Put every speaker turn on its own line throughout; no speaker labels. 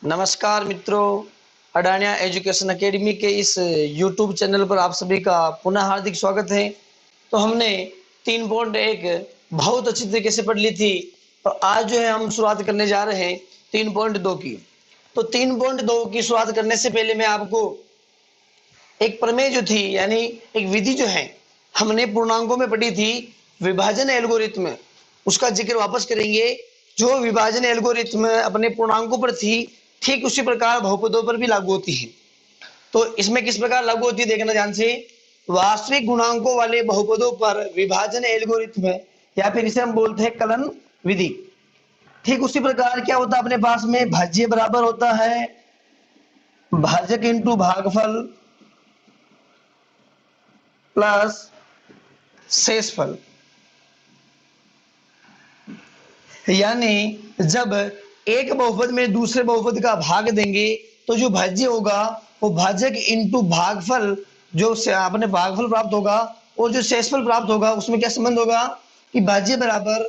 नमस्कार मित्रों, अडानिया education academy के इस YouTube चैनल पर आप सभी का पुनः हार्दिक स्वागत है। तो हमने 3.1 बहुत अच्छी तरीके से पढ़ ली थी और आज जो है हम शुरुआत करने जा रहे हैं 3.2 की। तो 3.2 की शुरुआत करने से पहले मैं आपको एक प्रमेय जो थी यानी एक विधि जो है हमने पूर्णांकों में पढ़ी थी, विभाजन एल्गोरिथ्म, उसका जिक्र वापस करेंगे। जो विभाजन एल्गोरिथ्म अपने पूर्णांकों पर थी, ठीक उसी प्रकार बहुपदों पर भी लागू होती है। तो इसमें किस प्रकार लागू होती है देखना ध्यान से। वास्तविक गुणांकों वाले बहुपदों पर विभाजन एल्गोरिथ्म या फिर इसे हम बोलते हैं कलन विधि। ठीक उसी प्रकार क्या होता है अपने पास में, भाज्य बराबर होता है भाजक इंटू भागफल प्लस शेषफल। यानी जब एक बहुपद में दूसरे बहुपद का भाग देंगे तो जो भाज्य होगा वो भाजक इंटू भागफल, जो अपने भागफल प्राप्त होगा, और जो शेषफल प्राप्त होगा उसमें क्या संबंध होगा कि भाज्य बराबर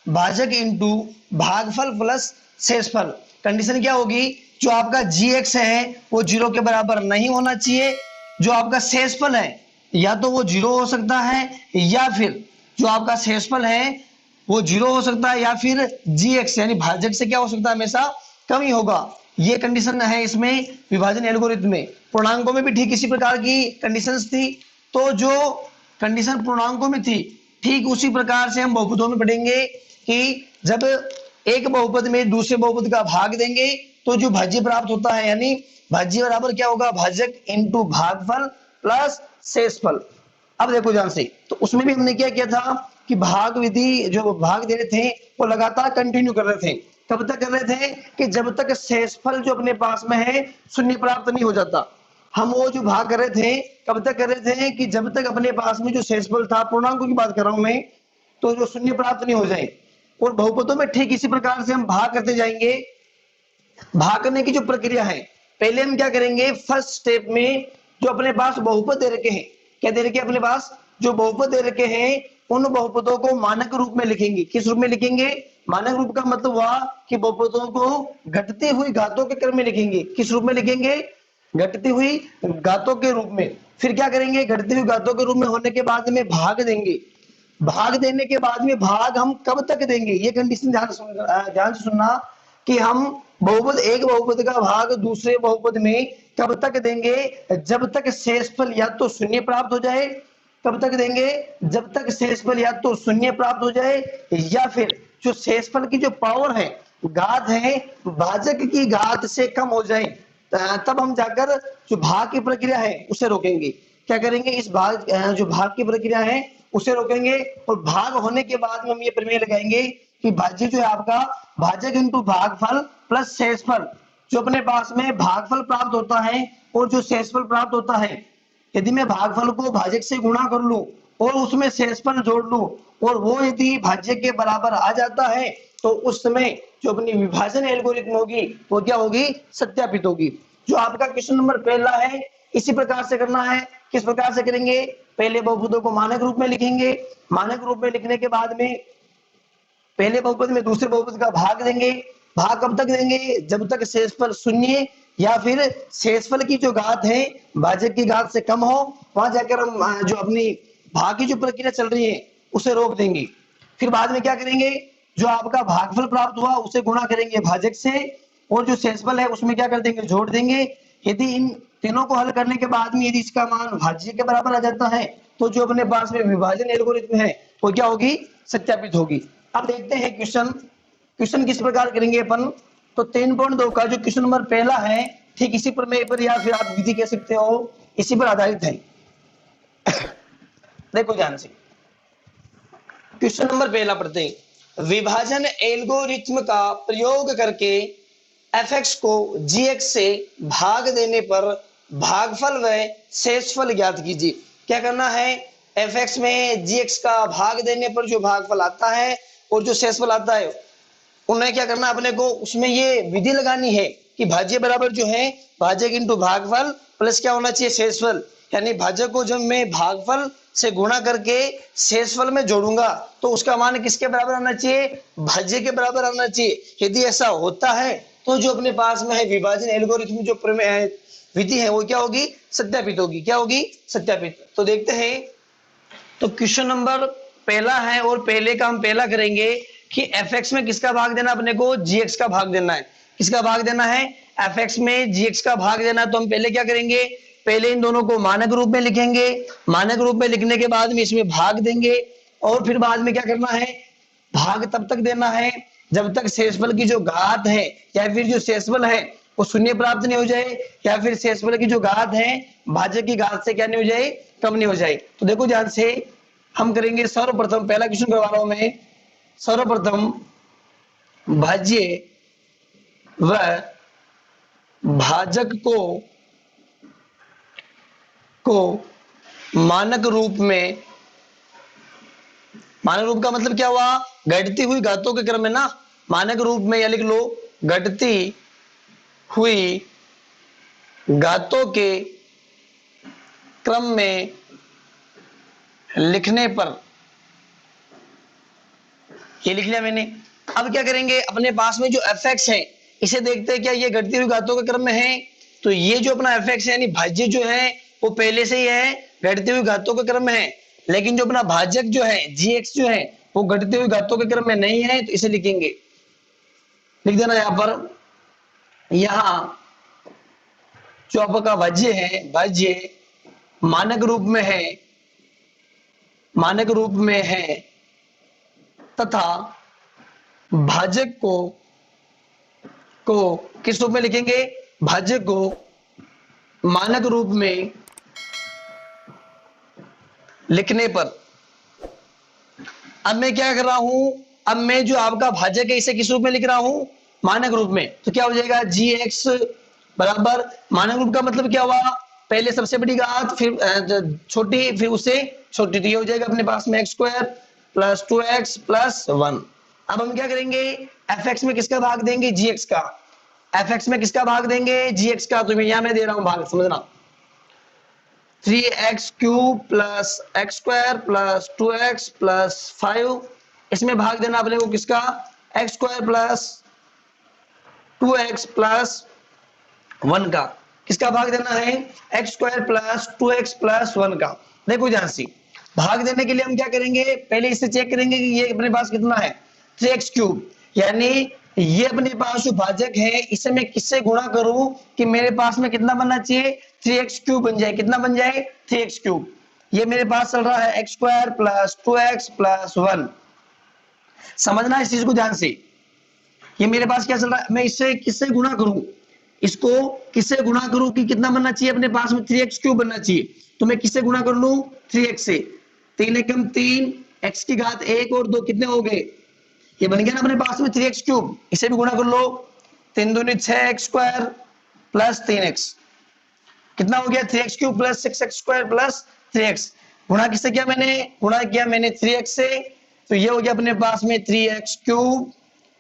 भाजक इंटू भागफल प्लस शेषफल। कंडीशन क्या होगी, जो आपका gx है वो 0 के बराबर नहीं होना चाहिए। जो आपका शेषफल है या तो वो 0 हो सकता है या फिर जो आपका शेषफल है वो 0 हो सकता है या फिर gx यानी भाजक से क्या हो सकता है, हमेशा कम ही होगा। ये कंडीशन है इसमें विभाजन एल्गोरिथ्म में। पूर्णांकों में भी ठीक इसी प्रकार की कंडीशंस थी। तो जो कंडीशन पूर्णांकों में थी ठीक उसी प्रकार से हम बहुपदों में पढ़ेंगे कि जब एक बहुपद में दूसरे बहुपद का भाग देंगे तो जो भाज्य प्राप्त होता है, यानी भाज्य बराबर क्या होगा, भाजक इंटू भागफल प्लस शेषफल। अब देखो ध्यान से, तो उसमें भी हमने क्या किया था कि भाग विधि जो भाग दे रहे थे वो लगातार कंटिन्यू कर रहे थे। कब तक कर रहे थे कि जब तक शेषफल जो अपने पास में है शून्य प्राप्त नहीं हो जाता। हम वो जो भाग कर रहे थे कब तक कर रहे थे कि जब तक अपने पास में जो शेषफल था, पूर्णांकों की बात कर रहा हूं मैं, तो जो शून्य प्राप्त नहीं हो जाए। और बहुपदों में ठीक इसी प्रकार से हम भाग करते जाएंगे। भाग करने की जो प्रक्रिया है, पहले हम क्या करेंगे, फर्स्ट स्टेप में जो अपने पास बहुपद दे रखे हैं, क्या दे रखे अपने पास जो बहुपद दे रखे हैं उन बहुपदों को मानक रूप में लिखेंगे। किस रूप में लिखेंगे, मानक रूप का मतलब हुआ कि बहुपदों को घटती हुई घातों के क्रम में लिखेंगे। किस रूप में लिखेंगे, घटती हुई घातों के रूप में। फिर क्या करेंगे, घटती हुई घातों के रूप में होने के बाद में भाग देंगे। भाग देने के बाद में भाग हम कब तक देंगे, ये कंडीशन ध्यान से सुनना कि हम बहुपद एक बहुपद का भाग दूसरे बहुपद में कब तक देंगे, जब तक शेषफल या तो शून्य प्राप्त हो जाए। कब तक देंगे, जब तक शेषफल या तो शून्य प्राप्त हो जाए या फिर जो शेषफल की जो पावर है, घात है, भाजक की घात से कम हो जाए। तब हम जाकर जो भाग की प्रक्रिया है उसे रोकेंगे। क्या करेंगे, इस भाग जो भाग की प्रक्रिया है उसे रोकेंगे। और भाग होने के बाद में हम ये प्रमेय लगाएंगे कि भाज्य जो है आपका भाजक इंटू भागफल प्लस शेषफल, जो अपने पास में भागफल प्राप्त होता है और जो शेषफल प्राप्त होता है, यदि मैं भागफल को भाजक से गुणा कर लूं और उसमें शेषफल जोड़ लूं और वो यदि भाज्य के बराबर आ जाता है तो उस समय जो अपनी विभाजन एल्गोरिथम होगी वो क्या होगी, सत्यापित होगी। जो आपका क्वेश्चन नंबर पहला है इसी प्रकार से करना है। किस प्रकार से करेंगे, पहले बहुपदों को मानक रूप में लिखेंगे। मानक रूप में लिखने के बाद में पहले बहुपद में दूसरे बहुपद का भाग देंगे। भाग कब तक देंगे, जब तक शेषफल शून्य या फिर शेषफल की जो घात है भाजक की घात से कम हो। वहां जाकर हम जो अपनी भाग की जो प्रक्रिया चल रही है उसे रोक देंगे। फिर बाद में क्या करेंगे, जो आपका भागफल प्राप्त हुआ उसे गुणा करेंगे भाजक से और जो शेषफल है उसमें क्या कर देंगे, जोड़ देंगे। यदि इन तीनों को हल करने के बाद में यदि इसका मान भाज्य के बराबर आ जाता है तो जो अपने पास में विभाजन एल्गोरिथम है वो क्या होगी, सत्यापित होगी। अब देखते हैं क्वेश्चन, क्वेश्चन किस प्रकार करेंगे अपन। तो 3.2 का जो क्वेश्चन नंबर पहला है ठीक इसी प्रमेय पर या फिर आप विधि कह सकते हो, इसी पर आधारित है। देखो ध्यान से, क्वेश्चन नंबर पहला पढ़ते हैं। विभाजन एल्गोरिथ्म का प्रयोग करके fx को gx से भाग देने पर भागफल व शेषफल ज्ञात कीजिए। क्या करना है, fx में gx का भाग देने पर जो भागफल आता है और जो शेषफल आता है उन्हें क्या करना अपने को, उसमें ये विधि लगानी है कि भाज्य बराबर जो है भाजक इंटू भागफल प्लस क्या होना चाहिए, शेषफल। यानी भाजक को जब मैं भागफल से गुणा करके शेषफल में जोड़ूंगा तो उसका मान किसके बराबर आना चाहिए, भाज्य के बराबर आना चाहिए। यदि ऐसा होता है तो जो अपने पास में है विभाजन एल्गोरिथम जो विधि है वो क्या होगी, सत्यापित होगी। क्या होगी, सत्यापित। तो देखते हैं, तो क्वेश्चन नंबर पहला है और पहले का हम पहला करेंगे कि fx में किसका भाग देना, अपने को gx का भाग देना है। किसका भाग देना है, fx में gx का भाग देना है। तो हम पहले क्या करेंगे, पहले इन दोनों को मानक रूप में लिखेंगे। मानक रूप में लिखने के बाद में इसमें भाग देंगे और फिर बाद में क्या करना है, भाग तब तक देना है जब तक शेषफल की जो घात है या फिर जो शेषफल है वो शून्य प्राप्त नहीं हो जाए, या फिर शेषफल की जो घात है भाजक की घात से क्या नहीं हो जाए, कम नहीं हो जाए। तो देखो ध्यान से हम करेंगे, सर्वप्रथम पहला क्वेश्चन करवा रहा हूं मैं। सर्वप्रथम भाज्य व भाजक को मानक रूप में, मानक रूप का मतलब क्या हुआ, घटती हुई घातों के क्रम में ना, मानक रूप में या लिख लो घटती हुई घातों के क्रम में लिखने पर, ये लिख लिया मैंने। अब क्या करेंगे, अपने पास में जो fx है इसे देखते हैं क्या ये घटती हुई घातों के क्रम में है। तो ये जो अपना fx है यानी भाज्य जो है वो पहले से ही है घटती हुई घातों के क्रम में है, लेकिन जो अपना भाजक जो है gx जो है वो घटती हुई घातों के क्रम में नहीं है। तो इसे लिखेंगे, लिख देना यहां पर, यहां जो आपका भाज्य है, भाज्य मानक रूप में है, मानक रूप में है तथा भाजक को किस रूप में लिखेंगे, भाजक को मानक रूप में लिखने पर। अब मैं क्या कर रहा हूं, अब मैं जो आपका भाजक है इसे किस रूप में लिख रहा हूं, मानक रूप में। तो क्या हो जाएगा, gx बराबर, मानक रूप का मतलब क्या हुआ, पहले सबसे बड़ी घात फिर छोटी फिर उससे छोटी। तो ये हो जाएगा अपने पास में x² + 2x + 1। अब हम क्या करेंगे, fx में किसका भाग देंगे, gx का। fx में किसका भाग देंगे, gx का। तो मैं यहां दे रहा हूं भाग, समझना, 3x³ + x² + 2x + 5, इसमें भाग देना अपने को किसका, x² + 2x + 1 का। किसका भाग देना है, x² + 2x + 1 का। देखो ध्यान से, भाग देने के लिए हम क्या करेंगे, पहले इसे चेक करेंगे कि ये अपने पास कितना है, 3x³, यानी ये अपने पास जो भाजक है इसे मैं किससे गुणा करूं कि मेरे पास में कितना बनना चाहिए, 3x³ बन जाए। कितना बन जाए, 3x³। ये मेरे पास चल रहा है x² + 2x + 1। समझना इस चीज को ध्यान से, ये मेरे पास क्या चल रहा है, मैं इससे किससे गुणा करूं, इसको किससे गुणा करूं कि कितना बनना चाहिए अपने पास में, 3x³ बनना चाहिए। तो मैं किससे गुणा कर लूं, 3x से। 3 एकम 3, x की घात 1 और 2 कितने हो गए, ये बन गया ना अपने पास में 3x³। इसे भी गुणा कर लो, 3 दूनी 6x² + 3x, कितना हो गया, 3x³ + 6x² + 3x। गुणा किससे किया मैंने, गुणा किया मैंने 3x से। तो ये हो गया अपने पास में 3x³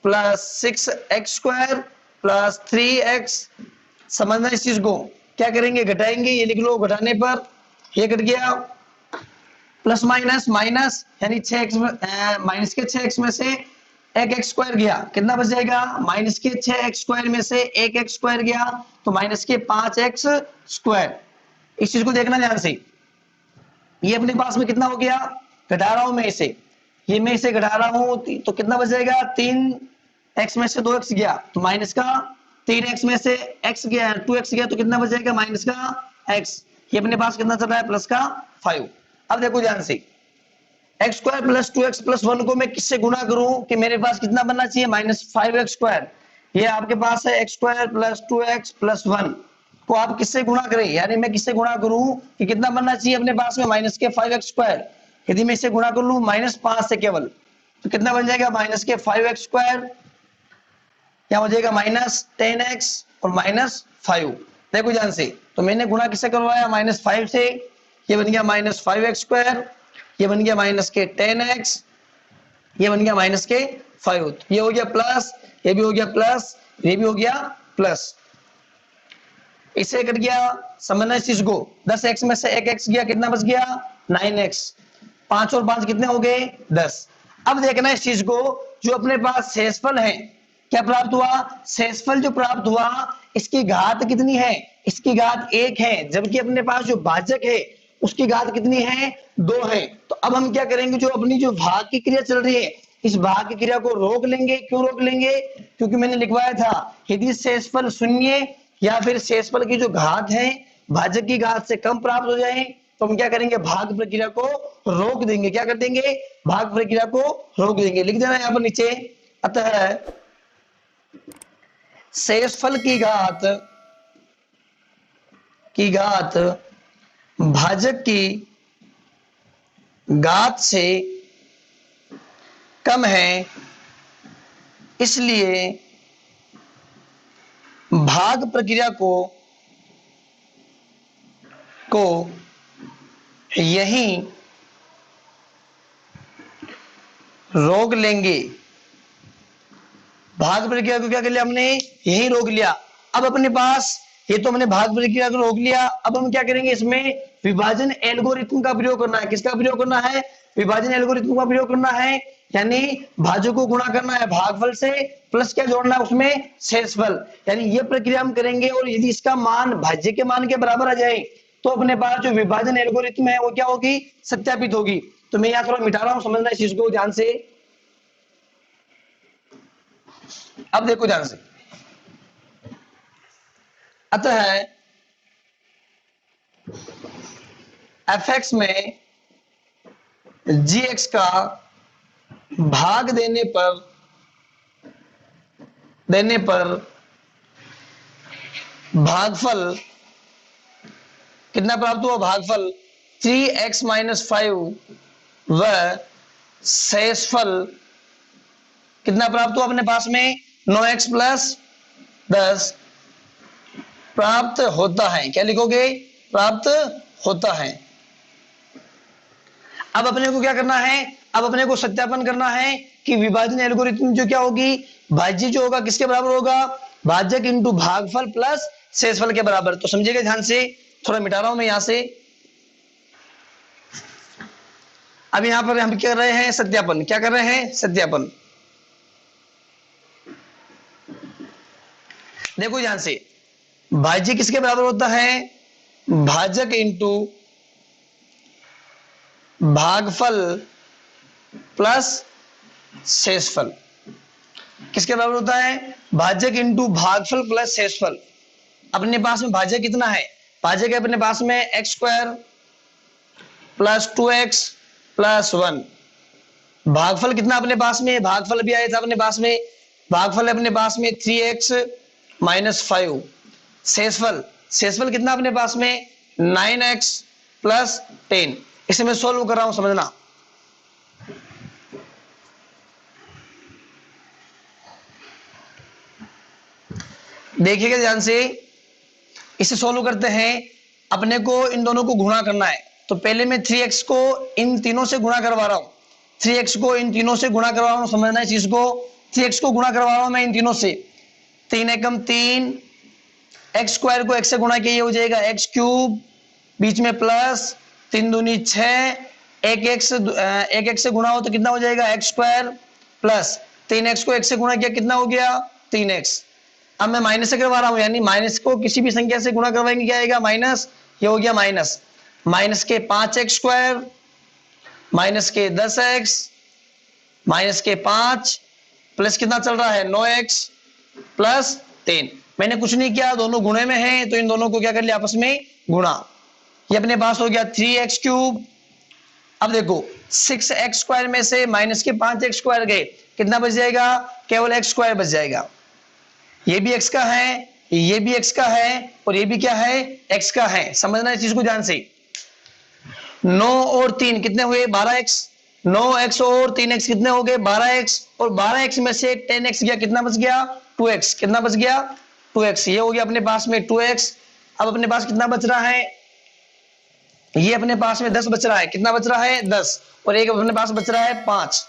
+ 6x² + 3x। समझना इस चीज को, क्या करेंगे, घटाएंगे, ये लिख लो, घटाने पर ये कट गया, प्लस माइनस माइनस, यानी 6x माइनस के 6x में से एक x² गया, कितना बच जाएगा, माइनस के 6x² में से एक x² गया, तो माइनस के 5x²। इस चीज को देखना ध्यान से, ये अपने पास में कितना हो गया, घटा रहा हूं मैं इसे, ये मैं इसे घटा रहा हूं तो कितना बच जाएगा, 3x में से 2x गया तो माइनस का 3x में से x गया, 2x गया तो कितना बच जाएगा, माइनस का x। ये अपने पास कितना चल रहा है, प्लस का 5। अब देखो ध्यान से, x² + 2x + 1 को मैं किससे गुणा करूं कि मेरे पास कितना बनना चाहिए, -5x²। ये आपके पास है x² + 2x + 1 को आप किससे गुणा करें, यानी मैं किससे गुणा करूं कि कितना बनना चाहिए अपने पास में, -5x²। यदि मैं इसे गुणा कर लूं -5 से केवल, तो कितना बन जाएगा, -5x², क्या हो जाएगा, -10x और -5। देखो ध्यान से, तो मैंने गुणा किससे करवाया, -5 से, ये बन गया -5x², ये बन गया -10x, ये बन गया -5। ये हो गया प्लस, ये भी हो गया प्लस, ये भी हो गया प्लस, इससे कट गया। समझना इस चीज को, 10x में से एक x गया, कितना बच गया, 9x। 5 और 5 कितने हो गए, 10। अब देखना इस चीज को, जो अपने पास शेषफल है, क्या प्राप्त हुआ, शेषफल जो प्राप्त हुआ इसकी घात कितनी है, इसकी घात 1 है, जबकि अपने पास जो भाजक है उसकी घात कितनी है, 2 है। तो अब हम क्या करेंगे, जो अपनी जो भाग की क्रिया चल रही है इस भाग की क्रिया को रोक लेंगे। क्यों रोक लेंगे, क्योंकि मैंने लिखवाया था यदि शेषफल शून्य या फिर शेषफल की जो घात है भाजक की घात से कम प्राप्त हो जाए तो हम क्या करेंगे, भाग प्रक्रिया को रोक देंगे। क्या कर देंगे, भाग प्रक्रिया को रोक देंगे। लिख देना यहाँ पर नीचे, अतः शेषफल की घात भाजक की घात से कम है, इसलिए भाग प्रक्रिया को यहीं रोक लेंगे। भाग प्रक्रिया को क्या कर लिया हमने, यहीं रोक लिया। अब अपने पास ये तो हमने भाग प्रक्रिया को रोक लिया, अब हम क्या करेंगे, इसमें विभाजन एल्गोरिथम का प्रयोग करना है। किसका प्रयोग करना है, विभाजन एल्गोरिथम का प्रयोग करना है, यानी भाजक को गुणा करना है भागफल से, प्लस क्या जोड़ना है उसमें, शेषफल। यानी ये प्रक्रिया हम करेंगे और यदि इसका मान भाज्य के मान के बराबर आ जाए तो अपने पास जो विभाजन एल्गोरिथम है वो क्या होगी, सत्यापित होगी। तो मैं यहाँ थोड़ा मिटा रहा हूं, समझना इस चीज को ध्यान से। अब देखो ध्यान से, अतः fx में gx का भाग देने पर भागफल कितना प्राप्त हुआ, भागफल 3x - 5 व शेषफल कितना प्राप्त हुआ अपने पास में 9x + 10 प्राप्त होता है। क्या लिखोगे, प्राप्त होता है। अब अपने को क्या करना है, अब अपने को सत्यापन करना है कि विभाजन एल्गोरिथम जो क्या होगी, भाज्य जो होगा किसके बराबर होगा, भाजक इंटू भागफल प्लस शेषफल के बराबर। तो समझिएगा ध्यान से, थोड़ा मिटा रहा हूं मैं यहां से। अब यहां पर हम क्या कर रहे हैं, सत्यापन। क्या कर रहे हैं, सत्यापन। देखो ध्यान से, भाज्य किसके बराबर होता है, भाजक इंटू भागफल प्लस शेषफल। किसके बराबर होता है, भाजक इंटू भागफल प्लस शेषफल। अपने पास में भाजक कितना है, भाजक है अपने पास में x² + 2x + 1। भागफल कितना अपने पास में, भागफल भी आया था अपने पास में, भागफल अपने पास में 3x - 5। शेषफल कितना अपने पास में 9x + 10। इसे मैं सोल्व कर रहा हूं, समझना। देखिएगा ध्यान से, इसे सोल्व करते हैं। अपने को इन दोनों को गुणा करना है, तो पहले मैं 3x को इन तीनों से गुणा करवा रहा हूं, 3x को इन तीनों से गुणा करवा रहा हूं, समझना है चीज को। 3x को गुणा करवा रहा हूं मैं इन तीनों से, 3 एकम 3, x² को x से गुणा किया, ये हो जाएगा x3, बीच में प्लस 3 दूनी 6, एक x से गुणा हो तो कितना हो जाएगा, x² प्लस 3x को x से गुणा किया, कितना हो गया, 3x। अब मैं माइनस से करवा रहा हूं, यानी माइनस को किसी भी संख्या से गुणा करवाएंगे, क्या आएगा, माइनस। ये हो गया माइनस के 5x² माइनस के 10x माइनस के 5 प्लस कितना चल रहा है, 9x + 10। मैंने कुछ नहीं किया, दोनों गुणे में हैं तो इन दोनों को क्या कर लिया, आपस में गुणा। ये अपने पास हो गया 3x3। अब देखो 6x² में से माइनस के 5x² गए, कितना बच जाएगा, केवल x² बच जाएगा। ये भी x का है, ये भी x का है और ये भी क्या है, x का है। समझना इस चीज को ध्यान से। 9 और 3 कितने हुए, 12x। 9x और 3x कितने हो गए, 12x। और 12x में से 10x गया, कितना बच गया, 2x। कितना बच गया, 2x। ये हो गया अपने पास में 2x। अब अपने पास कितना बच रहा है, ये अपने पास में 10 बच रहा है। कितना बच रहा है, 10। और एक अपने पास बच रहा है 5।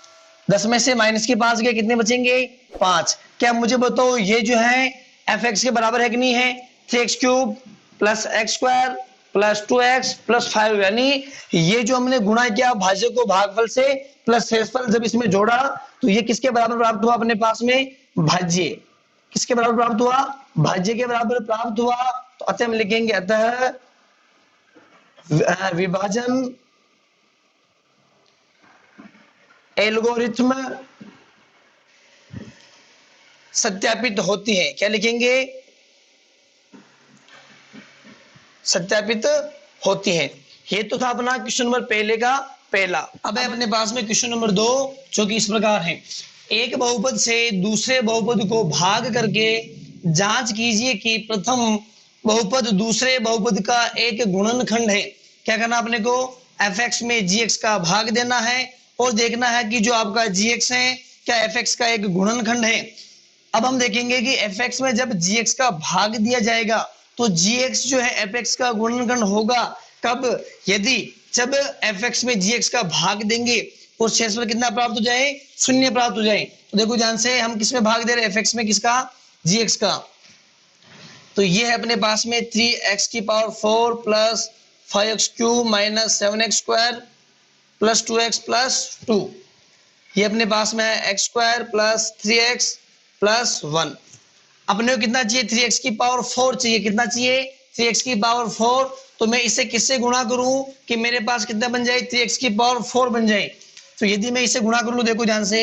10 में से माइनस के 5 गए, कितने बचेंगे, 5। क्या मुझे बताओ ये जो है fx के बराबर है कि नहीं है, 3x³ + x² + 2x + 5। यानी ये जो हमने गुणा किया भाज्य को भागफल से प्लस शेषफल जब इसमें जोड़ा तो ये किसके बराबर प्राप्त हुआ अपने पास में, भाज्य किसके बराबर प्राप्त हुआ, भाज्य के बराबर प्राप्त हुआ। तो अतः हम लिखेंगे अतः विभाजन एल्गोरिथम सत्यापित होती है। क्या लिखेंगे, सत्यापित होती है। ये तो था अपना क्वेश्चन नंबर पहले का पहला। अब है अपने पास में क्वेश्चन नंबर 2 जो कि इस प्रकार है। एक बहुपद से दूसरे बहुपद को भाग करके जांच कीजिए कि प्रथम बहुपद दूसरे बहुपद का एक गुणनखंड है। क्या करना आपने को, fx में gx का भाग देना है और देखना है कि जो आपका gx है क्या fx का एक गुणनखंड है। अब हम देखेंगे कि fx में जब gx का भाग दिया जाएगा तो gx जो है fx का गुणनखंड होगा कब, यदि जब fx में gx का भाग देंगे और शेषफल कितना प्राप्त हो जाए, शून्य प्राप्त हो जाए। तो देखो ध्यान से हम किस में भाग दे रहे हैं, fx में किसका, gx का। तो ये है अपने पास में 3x की power 4 plus 5x cube minus 7x square plus 2x plus 2। ये अपने पास में है x square plus 3x plus 1। अपने को कितना चाहिए, 3x की पावर 4 चाहिए। कितना चाहिए, 3x की पावर 4। तो मैं इसे किससे गुणा करूं कि मेरे पास कितना बन जाए, 3x की पावर 4 बन जाए। तो यदि मैं इसे गुणा कर लूं, देखो ध्यान से,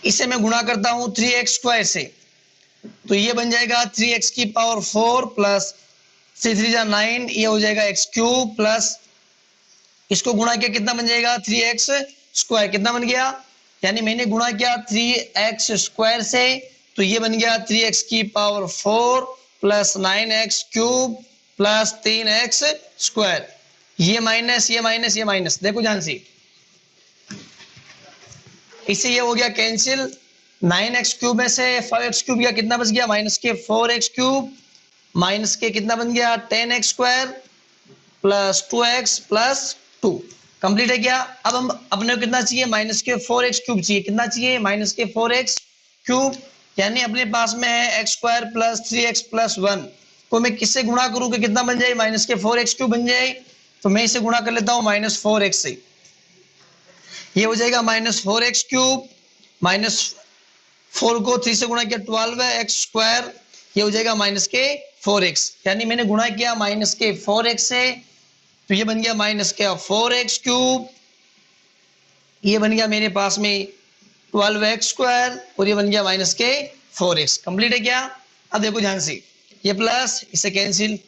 इसे मैं गुणा करता हूं 3x स्क्वायर से, तो ये बन जाएगा 3x की पावर 4 प्लस 3 जा 9, ये हो जाएगा x क्यूब प्लस इसको गुणा किया कितना बन जाएगा, 3x स्क्वायर। कितना बन गया, यानी मैंने गुणा किया 3x स्क्वायर से, तो ये बन गया 3x की power 4 plus 9x cube plus 3x square. ये माइनस ये माइनस ये माइनस, देखो ध्यान से, इससे ये हो गया कैंसिल। 9x क्यूब में से 5x क्यूब गया, कितना बच गया, माइनस के 4x क्यूब माइनस के कितना बन गया 10x square plus 2x plus 2। Complete है क्या। अब हम अपने को कितना चाहिए, माइनस के 4x क्यूब चाहिए। कितना चाहिए, माइनस के 4x क्यूब, यानी अपने पास में है x square plus 3x plus 1 को मैं किससे गुणा करूं कि कितना बन जाए, माइनस के 4x क्यूब बन जाए। तो मैं इसे गुणा कर लेता हूं माइनस 4x से, ये हो जाएगा माइनस 4x क्यूब, माइनस 4 को 3 से गुणा किया 12 है x स्क्वायर, ये हो जाएगा माइनस के 4x, यानी मैंने गुणा किया माइनस के 4x से, तो ये बन गया माइनस के 4x क्यूब, ये बन गया मेरे पास में 12x स्क्वायर और ये बन गया माइनस के 4x। कंप्लीट है क्या। अब देखो ध्यान से, ये प्लस इसे कैंसिल,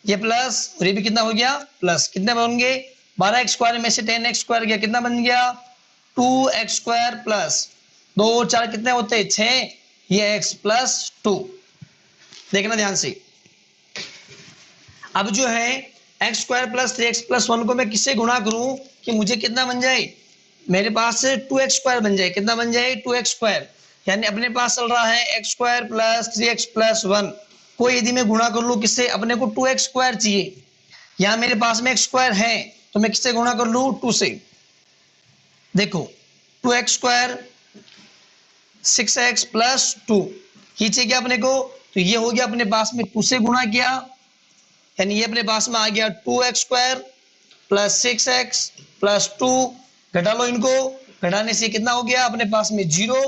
ये प्लस और ये भी कितना हो गया प्लस, कितने बनेंगे 12x स्क्वायर में से 10x स्क्वायर गया, कितना बन गया 2x स्क्वायर प्लस 2 और 4 कितने होते हैं 6, ये x प्लस 2। देखना ध्यान से, अब जो है x square plus 3x plus 1 को मैं किससे गुणा करूं कि मुझे कितना बन जाए, मेरे पास 2x स्क्वायर बन जाए। कितना बन जाए 2x स्क्वायर, यानी अपने पास चल रहा है x square plus 3x plus 1 को यदि मैं गुणा कर लूं किससे, अपने को 2x स्क्वायर चाहिए, यहां मेरे पास में x स्क्वायर है तो मैं किससे गुणा कर लूं 2 से। देखो 2x स्क्वायर 6x प्लस 2 खींचे क्या अपने को, तो ये हो गया अपने पास में 2 से गुणा किया, यानी ये अपने पास में आ गया 2x square plus 6x plus 2। घटा लो इनको, घटाने से कितना हो गया अपने पास में 0,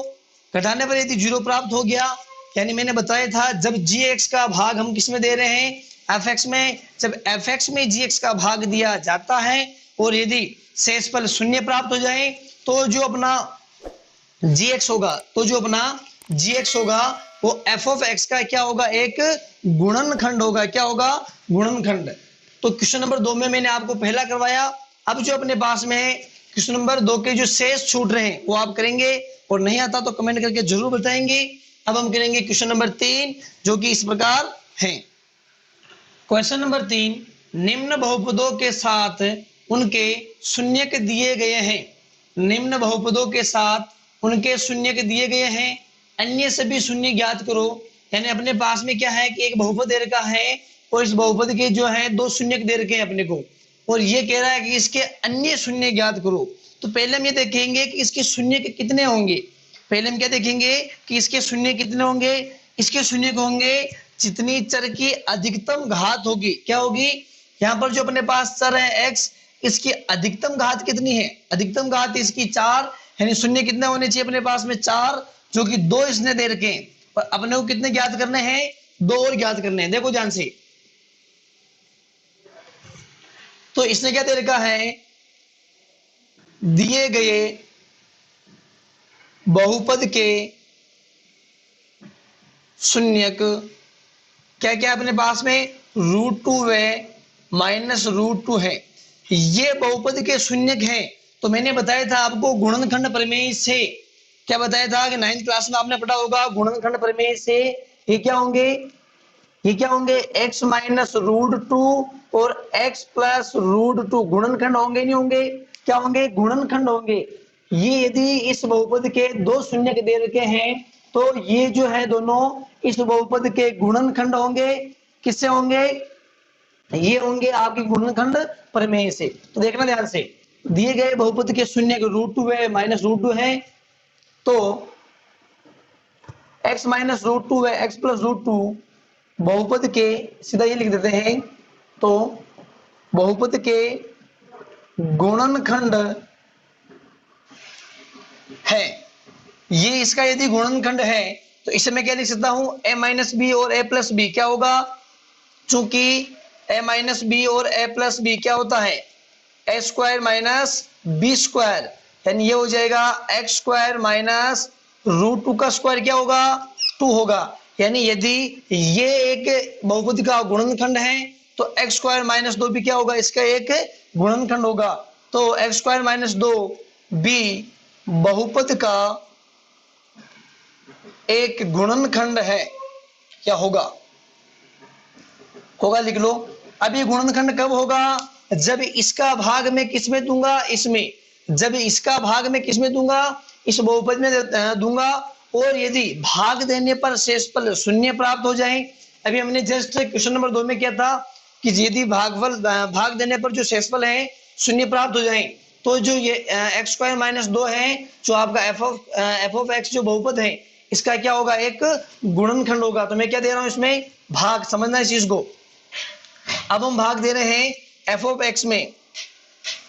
घटाने पर यदि 0 प्राप्त हो गया, यानी मैंने बताया था जब gx का भाग हम किस में दे रहे हैं fx में, जब fx में gx का भाग दिया जाता है और यदि शेषफल शून्य प्राप्त हो जाए तो जो अपना gx होगा, तो जो अपना gx होगा वो f ऑफ x का क्या होगा, एक गुणनखंड होगा। क्या होगा, गुणनखंड। तो क्वेश्चन नंबर 2 में मैंने आपको पहला करवाया। अब जो अपने पास में है क्वेश्चन नंबर 2 के जो शेष छूट रहे हैं वो आप करेंगे, और नहीं आता तो कमेंट करके जरूर बताएंगे। अब हम करेंगे क्वेश्चन नंबर 3 जो कि इस प्रकार है। क्वेश्चन नंबर 3, निम्न बहुपदों के साथ उनके शून्यक दिए गए हैं। निम्न बहुपदों के साथ उनके शून्यक दिए गए हैं, अन्य सभी शून्य ज्ञात करो। यानी अपने पास में क्या है कि एक बहुपद दे रखा है और इस बहुपद के जो है 2 शून्यक दे रखे हैं अपने को, और ये कह रहा है कि इसके अन्य शून्य ज्ञात करो। तो पहले हम ये देखेंगे कि इसके शून्य कितने होंगे। पहले हम क्या देखेंगे कि इसके शून्य कितने होंगे, इसके शून्य होंगे जितनी चर की अधिकतम घात होगी। क्या होगी, यहाँ पर जो अपने पास चर है x, इसकी अधिकतम घात कितनी है, अधिकतम घात इसकी 4, यानी शून्य कितने होने चाहिए अपने पास में 4, जो कि 2 इसने दे रखे हैं, पर अपने को कितने ज्ञात करने हैं, 2 और ज्ञात करने हैं। देखो ध्यान से, तो इसने क्या दे रखा है, दिए गए बहुपद के शून्यक क्या क्या अपने पास में √2 व -√2 है। ये बहुपद के शून्यक हैं। तो मैंने बताया था आपको गुणनखंड प्रमेय से, क्या बताया था कि 9th क्लास में आपने पढ़ा होगा गुणनखंड प्रमेय से ये क्या होंगे, ये क्या होंगे, x -√2 और x +√2 गुणनखंड होंगे नहीं होंगे, क्या होंगे, गुणनखंड होंगे। ये यदि इस बहुपद के 2 शून्यक दे रखे हैं तो ये जो है दोनों इस बहुपद के गुणनखंड होंगे। किससे होंगे, ये होंगे आपके गुणनखंड प्रमेय से। तो देखना ध्यान से, दिए गए बहुपद के शून्य √2 है -√2 है, तो x -√2 है x +√2 बहुपद के, सीधा ये लिख देते हैं, तो बहुपद के गुणनखंड है। ये इसका यदि गुणनखंड है तो इसे मैं क्या लिख सकता हूं, a - b और a + b क्या होगा, चूंकि a - b और a + b क्या होता है, a² - b², यानी ये हो जाएगा x² -√2 का स्क्वायर क्या होगा, 2 होगा। यानी यदि ये एक बहुपद का गुणनखंड है तो x² - 2b क्या होगा, इसका एक गुणनखंड होगा। तो x² - 2b बहुपद का एक गुणनखंड है, क्या होगा, होगा लिख लो। अब ये गुणनखंड कब होगा, जब इसका भाग मैं किसमें दूंगा, इसमें, जब इसका भाग मैं किसमें दूंगा, इस बहुपद में दूंगा, और यदि भाग देने पर शेषफल शून्य प्राप्त हो जाए। अभी हमने जस्ट क्वेश्चन नंबर 2 में किया था कि यदि भाग देने पर जो शेषफल है शून्य प्राप्त हो जाए, तो जो ये x² - 2 है, जो आपका f(x) जो बहुपद है, इसका क्या होगा, एक गुणनखंड होगा। तो मैं क्या दे रहा हूं इसमें, भाग, समझना इस चीज को। अब हम भाग दे रहे हैं f(x) में,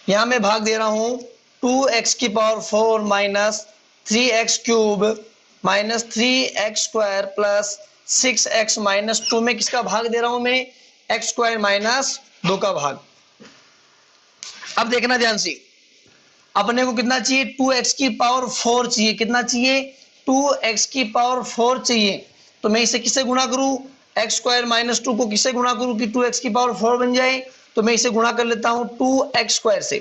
यहां मैं भाग दे रहा हूं 2x⁴ - 3x³ -3x² + 6x - 2 में किसका भाग दे रहा हूं मैं, x² - 2 का भाग। अब देखना ध्यान से, अपने को कितना चाहिए, 2x⁴ चाहिए, कितना चाहिए, 2x⁴ चाहिए। तो मैं इसे किससे गुणा करूं, x² - 2 को किससे गुणा करूं कि 2x⁴ बन जाए। तो मैं इसे गुणा कर लेता हूं 2x² से,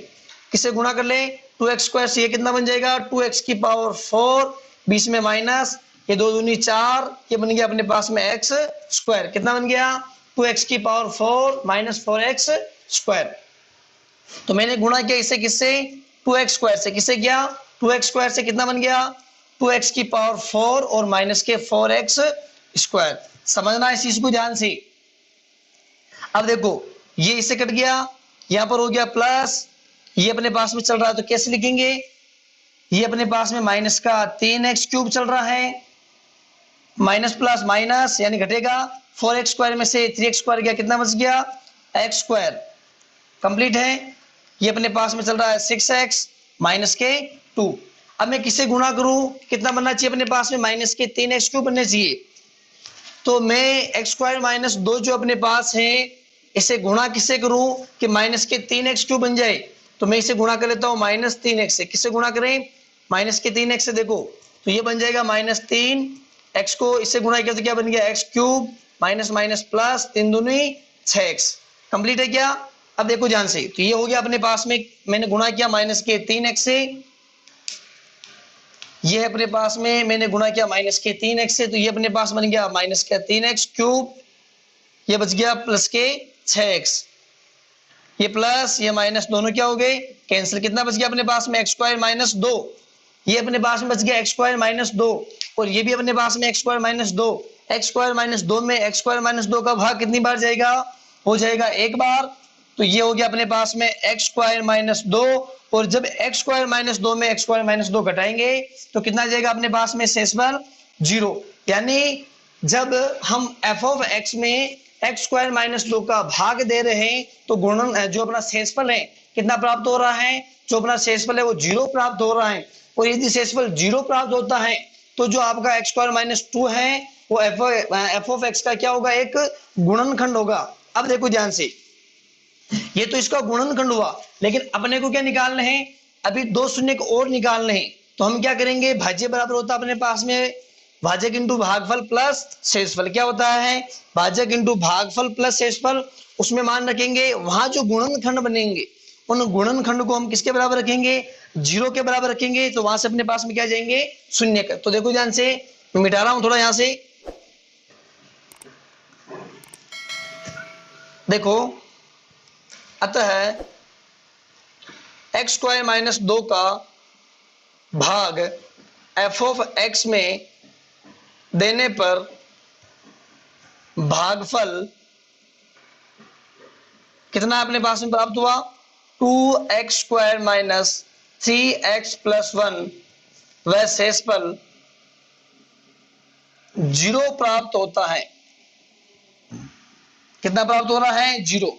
किससे गुणा कर ले, 2x² से, ये कितना बन जाएगा, 2x⁴, बीच में माइनस, ये 2 दूनी 4, ये बन गया अपने पास में x², कितना बन गया, 2x⁴ - 4x²। तो मैंने गुणा किया इससे किससे, 2x² से, किससे किया, 2x² से, कितना बन गया, 2x⁴ और माइनस के 4x²। समझना इस चीज को ध्यान से। अब देखो ये इससे कट गया, यहां पर हो गया प्लस, ये अपने पास में चल रहा है तो कैसे लिखेंगे, ये अपने पास में माइनस का 3x³ चल रहा है, माइनस प्लस माइनस यानी घटेगा, 4x² में से 3x² गया, कितना बच गया, x²। कंप्लीट है। ये अपने पास में चल रहा है 6x माइनस के 2। अब मैं किससे गुणा करूं, कितना बनना चाहिए अपने पास में, माइनस के 3x³ बनने चाहिए। तो मैं x² - 2 जो अपने पास है, इसे गुणा किससे करूं कि माइनस के 3x³ बन जाए। तो मैं इसे गुणा कर लेता हूं -3x से, किससे गुणा करें, माइनस के 3x से। देखो तो ये बन जाएगा -3x को इससे गुणा किया तो क्या बन गया, x³ माइनस माइनस प्लस, 3 दूनी 6x। कंप्लीट है क्या। अब देखो ध्यान से, तो ये हो गया अपने पास में, मैंने गुणा किया माइनस के 3x से, ये अपने पास में मैंने गुणा किया माइनस के 3x से, तो ये अपने पास बन गया माइनस का 3x³, ये बच गया प्लस के 6x, ये प्लस ये माइनस दोनों क्या हो गए, कैंसिल। कितना बच गया अपने पास में, x² - 2, ये अपने पास में बच गया x² - 2, और ये भी अपने पास में x² - 2। x² - 2 में x² - 2 का भाग कितनी बार जाएगा, हो जाएगा एक बार। तो ये हो गया अपने पास में x² - 2, और जब x² - 2 में x² - 2 घटाएंगे तो कितना जाएगा अपने पास में, शेषफल 0। यानी जब हम f(x) में x² - 2 का भाग दे रहे हैं तो गुणन जो अपना शेषफल है कितना प्राप्त हो रहा है, जो अपना शेषफल है वो 0 प्राप्त हो रहा है। और यदि शेषफल 0 प्राप्त होता है तो जो आपका x स्क्वायर माइनस 2 है वो एफ ऑफ एक्स का क्या होगा, एक गुणनखंड होगा। अब देखो ध्यान से, ये तो इसका गुणनखंड हुआ, लेकिन अपने को क्या निकालना है, अभी दो शून्य को और निकालने हैं। तो हम क्या करेंगे, भाज्य बराबर होता है अपने पास में भाजक इंटू भागफल प्लस शेषफल। क्या होता है, भाजक इंटू भागफल प्लस शेषफल। उसमें मान रखेंगे वहां जो गुणनखंड बनेंगे उन गुणनखंड को हम किसके बराबर रखेंगे, 0 के बराबर रखेंगे। तो वहां से अपने पास में क्या जाएंगे, शून्य का। तो देखो ध्यान से, मैं मिटा रहा हूं थोड़ा यहां से, देखो, अतः एक्स स्क्वायर माइनस 2 का भाग एफ ऑफ एक्स में देने पर भागफल कितना अपने पास में प्राप्त हुआ, 2x square minus 3x plus 1 वह शेषफल 0 प्राप्त होता है। कितना प्राप्त हो रहा है, 0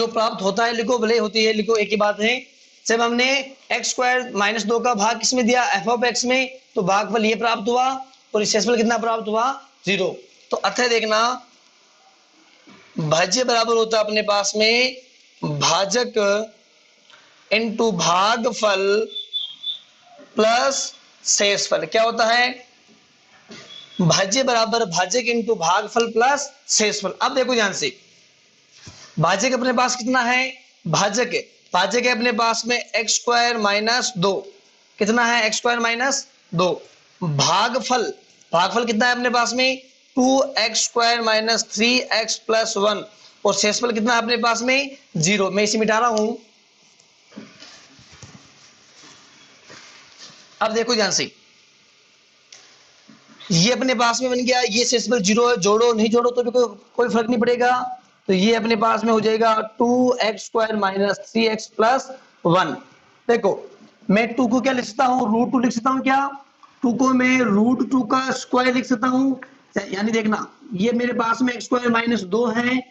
प्राप्त होता है। लिखो, भले होती है लिखो, एक ही बात है। जब हमने एक्स स्क्वायर माइनस 2 का भाग किसमें दिया, एफ ऑफ एक्स में, तो भागफल ये प्राप्त हुआ और शेषफल कितना प्राप्त हुआ, 0। तो अतः देखना, भाज्य बराबर होता है अपने पास में भाजक इंटू भागफल प्लस शेषफल। क्या होता है, भाज्य बराबर भाजक इंटू भागफल प्लस शेषफल। अब देखो ध्यान से, भाजक अपने पास कितना है, भाजक है अपने पास में एक्स स्क्वायर माइनस 2। कितना है, एक्स स्क्वायर माइनस 2। भागफल कितना है अपने पास में, 2x square minus 3x plus 1 और शेषफल कितना है अपने पास में, 0। मैं इसे मिटा रहा हूं। अब देखो ध्यान से, ये अपने पास में बन गया, ये शेषफल 0 है, जोड़ो नहीं जोड़ो तो भी कोई फर्क नहीं पड़ेगा। तो ये अपने पास में हो जाएगा 2x square minus 3x plus 1। देखो, मैं 2 को क्या लिख सकता हूँ, √2 लिख सकता हूँ। क्या, 2 को मैं √2 का स्क्वायर लिख सकता हूँ। यानी देखना, ये मेरे पास में x स्क्वायर माइनस 2 है,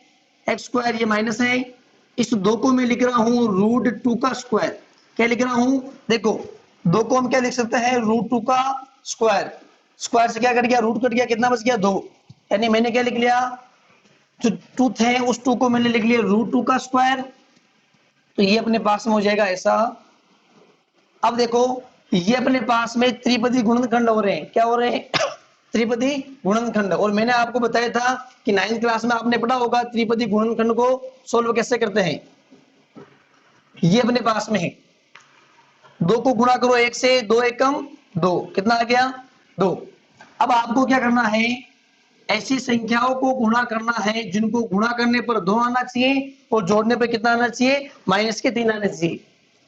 x स्क्वायर ये माइनस है, इस 2 को मैं लिख रहा हूँ √2 का स्क्वायर। क्या लिख रहा हूँ, देखो 2 को हम क्या लिख सकते हैं, √2 का स्क्वायर। स्क्वायर से क्या कट गया, रूट कट गया, कितना बच गया, 2। यानी मैंने क्या लिख लिया, जो 2 थे उस 2 को मैंने लिख लिया √2 का स्क्वायर। तो ये अपने पास में हो जाएगा ऐसा। अब देखो, ये अपने पास में त्रिपदी गुणनखंड हो रहे हैं। क्या हो रहे हैं, त्रिपदी गुणनखंड। और मैंने आपको बताया था कि 9th क्लास में आपने पढ़ा होगा त्रिपदी गुणनखंड को सोल्व कैसे करते हैं। ये अपने पास में है, 2 को गुणा करो 1 से, 2 एकम 2, कितना आ गया, 2। अब आपको क्या करना है, ऐसी संख्याओं को गुणा करना है जिनको गुणा करने पर 2 आना चाहिए और जोड़ने पर कितना आना चाहिए, -3 आना चाहिए।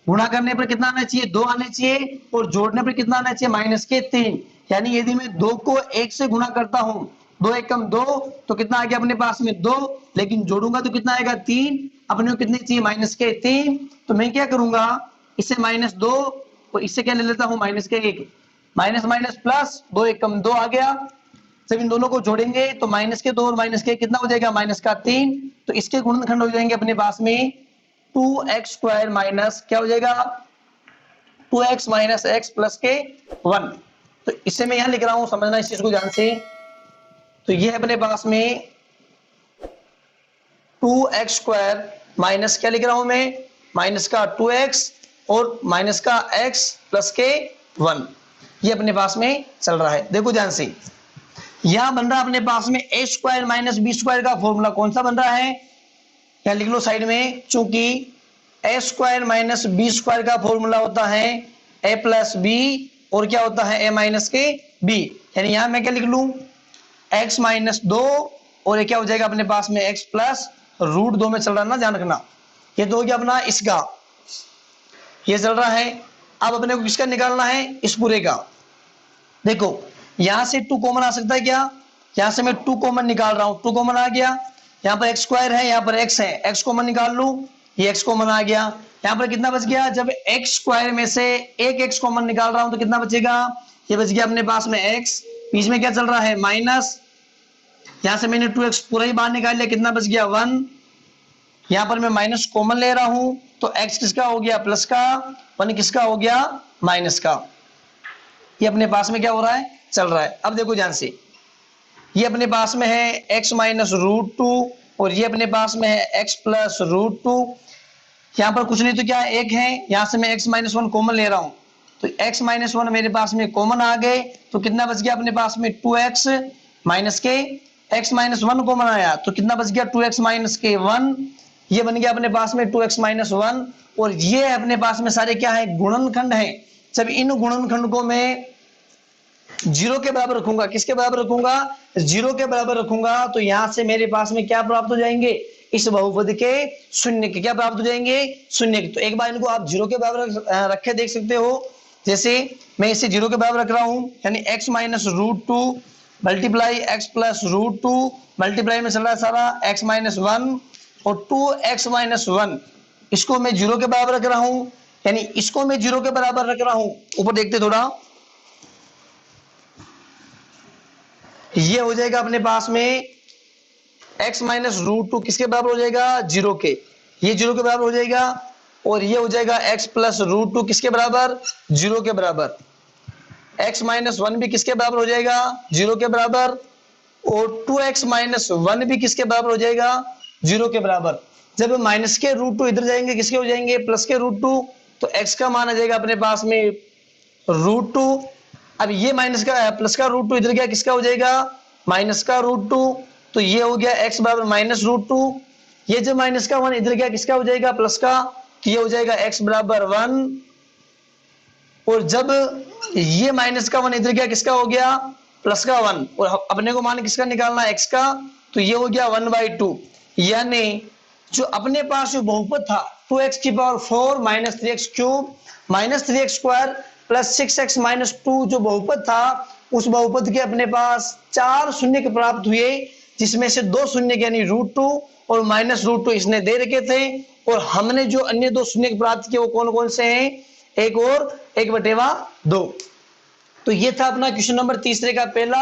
गुणा करने पर कितना आना चाहिए, 2 आने चाहिए और जोड़ने पर कितना आना चाहिए, -3। यानी यदि मैं 2 को 1 से गुणा करता हूं, 2 एकम 2, तो कितना आ गया अपने पास में 2, लेकिन जोड़ूंगा तो कितना आएगा, 3। अपने को कितनी चाहिए, -3। तो मैं क्या करूंगा, इसे -2 और इससे क्या ले लेता हूं, -1। माइनस माइनस प्लस, 2 एकम 2 आ गया। जब इन दोनों को जोड़ेंगे तो -2 और -1 कितना हो जाएगा, -3। तो इसके गुणनखंड हो जाएंगे अपने पास में 2x स्क्वायर माइनस क्या हो जाएगा, 2x माइनस x प्लस के 1। तो इसे मैं यहां लिख रहा हूं, समझना इस चीज को ध्यान से। तो ये है अपने पास में 2x स्क्वायर माइनस क्या लिख रहा हूं मैं, माइनस का 2x और माइनस का x प्लस के 1। ये अपने पास में चल रहा है। देखो ध्यान से, यहां बन रहा अपने पास में a square minus B square का फॉर्मूला कौन सा बन रहा है, यहां लिख लो साइड में। चूंकि a square minus B square का फॉर्मूला होता है a प्लस बी और क्या होता है a माइनस के b। यानी यहां मैं क्या लिख लूं, x माइनस 2 और ये क्या हो जाएगा अपने पास में x प्लस √2 में चल रहा है ना, ध्यान रखना। ये तो हो गया अपना इसका, ये चल रहा है। अब अपने को किसका निकालना है, इस पूरे का। देखो यहां से 2 कॉमन आ सकता है क्या, यहां से मैं 2 कॉमन निकाल रहा हूं, 2 कॉमन आ गया। यहाँ पर x स्क्वायर है, यहाँ पर x है, x कॉमन निकाल लूं, ये x कॉमन आ गया। यहाँ पर कितना बच गया, जब x स्क्वायर में से एक x कॉमन निकाल रहा हूं तो कितना बचेगा, ये बच गया अपने पास में x, बीच में क्या चल रहा है माइनस, यहां से मैंने 2x पूरा ही बाहर निकाल लिया, कितना बच गया 1। यहाँ पर मैं माइनस कॉमन ले रहा हूं, तो x किसका हो गया प्लस का, 1 किसका हो गया माइनस का। ये अपने पास में क्या हो रहा है, चल रहा है। अब देखो ध्यान से, ये अपने पास में है x माइनस रूट टू, और ये अपने पास में है x प्लस रूट टू। यहाँ पर कुछ नहीं तो क्या एक है, यहाँ से मैं x माइनस वन कॉमन ले रहा हूँ, तो x माइनस वन मेरे पास में कॉमन आ गए, तो कितना बच गया अपने पास में 2x माइनस के, x माइनस वन कॉमन आया तो कितना बच गया 2x माइनस के 1, ये बन गया अपने पास में 2x माइनस वन। और ये अपने पास में सारे क्या है, गुणनखंड है। जब इन गुणनखंड को मैं जीरो के बराबर रखूंगा, किसके बराबर रखूंगा, जीरो के बराबर रखूंगा, तो यहां से मेरे पास में क्या प्राप्त हो जाएंगे, इस बहुपद के शून्य के क्या प्राप्त हो जाएंगे, शून्य के। तो एक बार इनको आप जीरो के बराबर रखे देख सकते हो। जैसे मैं इसे जीरो के बराबर रख रहा हूं, यानी x minus root two multiply x plus root two, multiply में चल रहा है सारा x माइनस वन और 2x माइनस वन, इसको मैं जीरो के बराबर रख रहा हूं, यानी इसको मैं जीरो के बराबर रख रहा हूं। ऊपर देखते थोड़ा, ये हो जाएगा अपने पास में x माइनस रूट टू किसके बराबर हो जाएगा, जीरो के, ये जीरो के बराबर हो जाएगा। और ये हो जाएगा x प्लस रूट टू किसके बराबर, जीरो के बराबर। x माइनस वन भी किसके बराबर हो जाएगा, जीरो के बराबर। और 2x माइनस वन भी किसके बराबर हो जाएगा, जीरो के बराबर। जब माइनस के रूट टू इधर जाएंगे किसके हो जाएंगे, प्लस के रूट टू, तो x का मान आ जाएगा अपने पास में रूट टू। अब ये माइनस का प्लस का रूट टू इधर गया, किसका हो जाएगा, माइनस का रूट टू, तो ये हो गया x बराबर माइनस रूट टू। ये जो माइनस का वन इधर गया, किसका हो जाएगा, प्लस का, तो ये हो जाएगा x बराबर वन। और जब ये माइनस का वन इधर गया, किसका हो गया, प्लस का वन, और अपने को मान किसका निकालना है, x का, तो ये हो गया 1/2। यानी जो अपने पास जो बहुपद था 2x की power 4 minus 3x cube minus 3x square plus 6x minus 2 जो बहुपद था, उस बहुपद के अपने पास 4 शून्य के प्राप्त हुए, जिसमें से 2 शून्य यानी रूट टू और माइनस रूट टू इसने दे रखे थे। और हमने जो अन्य 2 शून्य प्राप्त किए वो कौन कौन से हैं, एक और 1/2। तो ये था अपना क्वेश्चन नंबर तीसरे का पहला।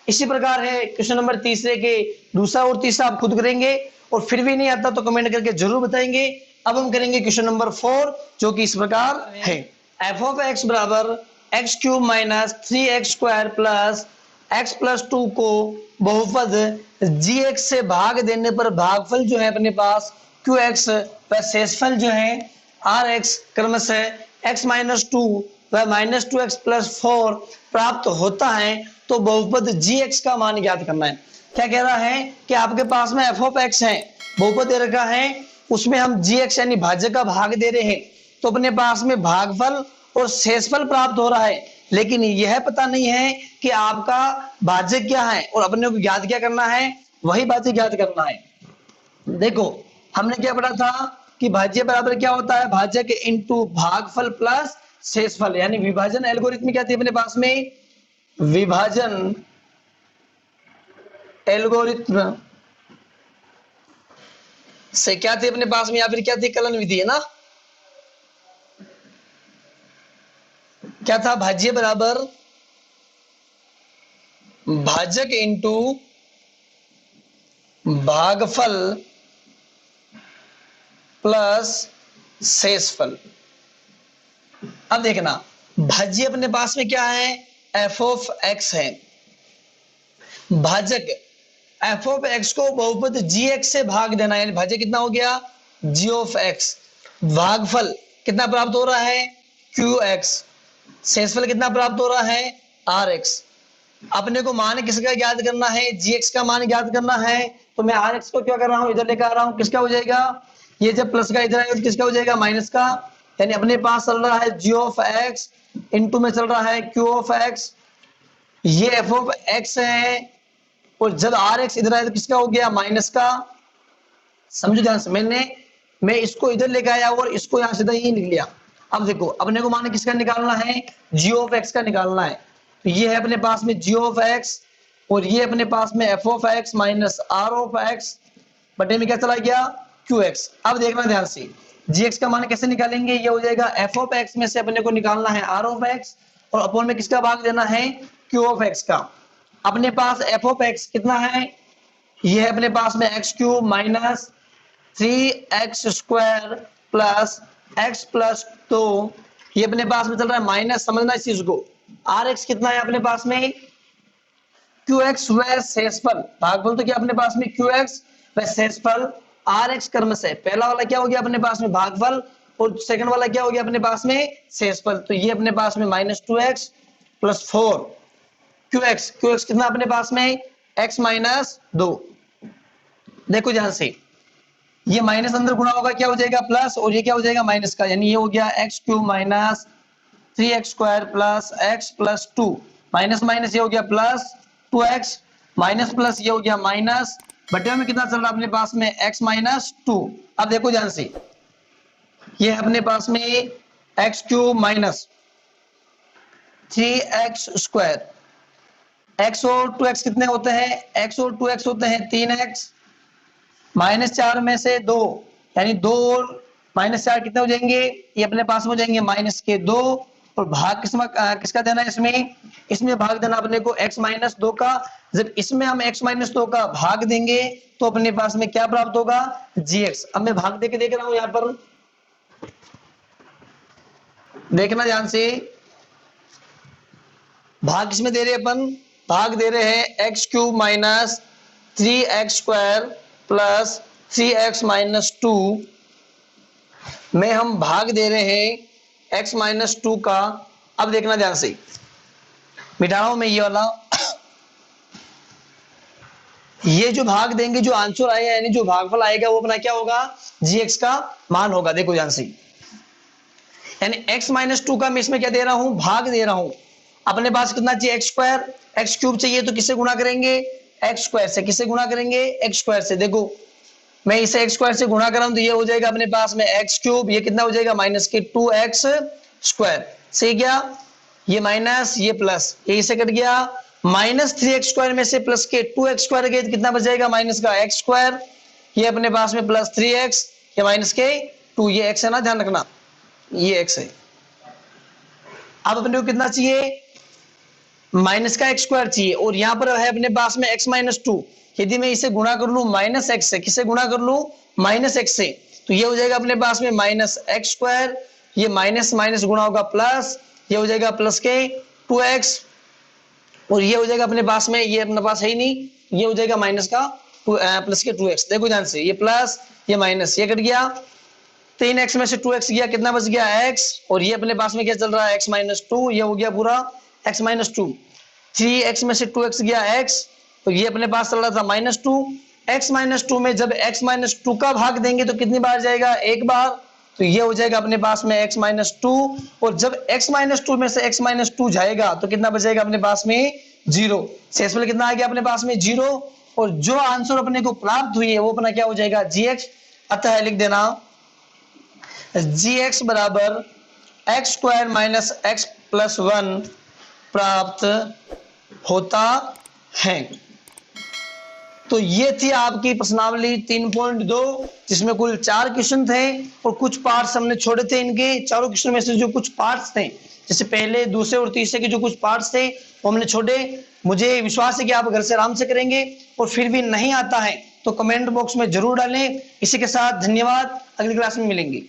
इसी प्रकार है क्वेश्चन नंबर तीसरे के दूसरा और तीसरा आप खुद करेंगे, और फिर भी नहीं आता तो कमेंट करके जरूर बताएंगे। अब हम करेंगे क्वेश्चन नंबर 4, जो कि इस प्रकार है, एफ ऑफ एक्स बराबर x cube minus 3x square plus x plus 2 को बहुपद gx से भाग देने पर भागफल जो है अपने पास qx व शेषफल जो है rx क्रमशः x माइनस 2 व माइनस 2x प्लस 4 प्राप्त होता है, तो बहुपद gx का मान ज्ञात करना है। क्या कह रहा है कि आपके पास में f ऑफ x है, बहुपद दे रखा है, उसमें हम gx यानी भाज्य का भाग दे रहे हैं, तो अपने पास में भागफल और शेषफल प्राप्त हो रहा है, लेकिन यह पता नहीं है कि आपका भाज्य क्या है, और अपने को ज्ञात क्या करना है, वही भाज्य ज्ञात करना है। देखो हमने क्या पढ़ा था कि भाज्य बराबर क्या होता है, भाज्य के इनटू भागफल प्लस शेषफल, यानी विभाजन एल्गोरिथम क्या थी अपने पास में, विभाजन एल्गोरिथम से क्या थी अपने पास में, या फिर क्या थी, कलन विधि है ना। क्या था, भाज्य बराबर भाजक इंटू भागफल प्लस शेषफल। अब देखना भाज्य अपने पास में क्या है, एफ ऑफ एक्स है, भाजक एफ ऑफ एक्स को बहुपद जी एक्स से भाग देना, यानी भाज्य कितना हो गया, जी ऑफ एक्स, भागफल कितना प्राप्त हो रहा है, क्यू एक्स, शेषफल कितना प्राप्त हो रहा है, आर एक्स। अपने को मान किसका ज्ञात करना है, जी एक्स का मान ज्ञात करना है, तो मैं आर एक्स को क्या कर रहा हूं, इधर लेकर आ रहा हूं, किसका हो जाएगा, ये जब प्लस का इधर आएगा तो किसका हो जाएगा, माइनस का, यानी अपने पास चल रहा है जी ऑफ एक्स इंटू में चल रहा है क्यू ऑफ एक्स, ये एफ ऑफ एक्स है, और जब आर एक्स इधर आए तो किसका हो गया, माइनस का। समझो ध्यान से, मैं इसको इधर लेके आया और इसको यहां सीधा ही लिख लिया। अब देखो अपने को मान किसका निकालना है, जी ऑफ एक्स का निकालना है, तो ये है अपने पास में जी ऑफ एक्स, और ये अपने पास में F of x minus R of x बटे में क्या चला गया, क्यू एक्स। अब देखना ध्यान से, जी एक्स का मान कैसे निकालेंगे, ये हो जाएगा एफ ऑफ एक्स में से अपने को निकालना है आर ऑफ एक्स, और अपॉन में किसका भाग देना है, क्यू ऑफ एक्स का। अपने पास एफ ऑफ एक्स कितना है, ये है अपने पास में x cube minus 3x² plus x plus 2, ये अपने पास में चल रहा है माइनस, समझना इस चीज को। rx कितना है अपने पास में, qx व शेषफल, भागफल तो क्या अपने पास में qx व शेषफल rx क्रम से, पहला वाला क्या हो गया अपने पास में भागफल और सेकंड वाला क्या हो गया अपने पास में शेषफल, तो ये अपने पास में -2x प्लस 4 qx कितना अपने पास में x माइनस 2। देखो ध्यान से, ये माइनस अंदर गुणा होगा क्या हो जाएगा प्लस, और ये क्या हो जाएगा माइनस का, यानी ये हो गया x³ minus 3x² plus x plus 2, minus minus ये हो गया प्लस 2x, माइनस प्लस ये हो गया माइनस, बटे में कितना चल रहा है अपने पास में x माइनस 2। अब देखो ध्यान से, ये अपने पास में x³ माइनस 3x², x और 2x कितने होते हैं, x और 2x होते हैं 3x, -4 में से 2, यानी 2 और -4 कितने हो जाएंगे, ये अपने पास में हो जाएंगे -2, और भाग किसका देना है इसमें भाग देना अपने को x माइनस 2 का। जब इसमें हम x माइनस 2 का भाग देंगे तो अपने पास में क्या प्राप्त होगा, gx। अब मैं भाग देके देख रहा हूं, यहां पर देखना ध्यान से, भाग किसमें दे रहे हैं अपन, भाग दे रहे हैं x³ minus 3x² plus 3x minus 2 में हम भाग दे रहे हैं x माइनस 2 का। अब देखना ध्यान से, मिटा रहा हूं मैं ये वाला, ये जो भाग देंगे, जो आंसर आएगा यानी जो भागफल आएगा वो अपना क्या होगा, gx का मान होगा। देखो ध्यान से, यानी x माइनस 2 का मैं इसमें क्या दे रहा हूं, भाग दे रहा हूं। अपने पास कितना चाहिए x², x³ चाहिए तो किससे गुणा करेंगे, x² से। किससे गुणा करेंगे, x² से। देखो मैं इसे x² से गुणा कर रहा हूं तो ये हो जाएगा अपने पास में x³, ये कितना हो जाएगा -2x² से, क्या ये माइनस ये प्लस, ये इसे कट गया, -3x² में से प्लस के 2x² गए तो कितना बच जाएगा माइनस का x², ये अपने पास में प्लस 3x, ये माइनस के 2, ये x है ना, ध्यान रखना ये x है। अब अपने को कितना चाहिए, माइनस का x² चाहिए, और यहां पर है अपने पास में x माइनस 2, यदि मैं इसे गुणा कर लूं -x से, किससे गुणा कर लूं, -x से, तो ये हो जाएगा अपने पास में -x², ये माइनस माइनस गुणा होगा प्लस, ये हो जाएगा प्लस के 2x, और ये हो जाएगा अपने पास में, ये अपने पास है ही नहीं, ये हो जाएगा माइनस का प्लस के 2x। देखो ध्यान से, ये प्लस ये माइनस, ये कट गया, 3x में से 2x गया, कितना बच गया x, और ये अपने पास में क्या चल रहा है x माइनस 2, ये हो गया पूरा x माइनस 2, 3x में से 2x गया x, तो ये अपने पास चल रहा था -2, x माइनस 2 में जब x माइनस 2 का भाग देंगे तो कितनी बार जाएगा, एक बार, तो ये हो जाएगा अपने पास में x माइनस 2, और जब x माइनस 2 में से x माइनस 2 जाएगा तो कितना बचेगा अपने पास में 0, शेषफल कितना आ गया अपने पास में 0, और जो आंसर अपने को प्राप्त हुई है वो अपना क्या हो जाएगा gx। अतः लिख देना gx बराबर x² माइनस x प्लस 1 प्राप्त होता है। तो ये थी आपकी प्रश्नावली 3.2, जिसमें कुल 4 क्वेश्चन थे और कुछ पार्ट्स हमने छोड़े थे। इनके चारों क्वेश्चन में से जो कुछ पार्ट्स थे, जैसे पहले, दूसरे और तीसरे के जो कुछ पार्ट्स थे वो हमने छोड़े। मुझे विश्वास है कि आप घर से आराम से करेंगे, और फिर भी नहीं आता है तो कमेंट बॉक्स में जरूर डालें। इसी के साथ धन्यवाद, अगली क्लास में मिलेंगे।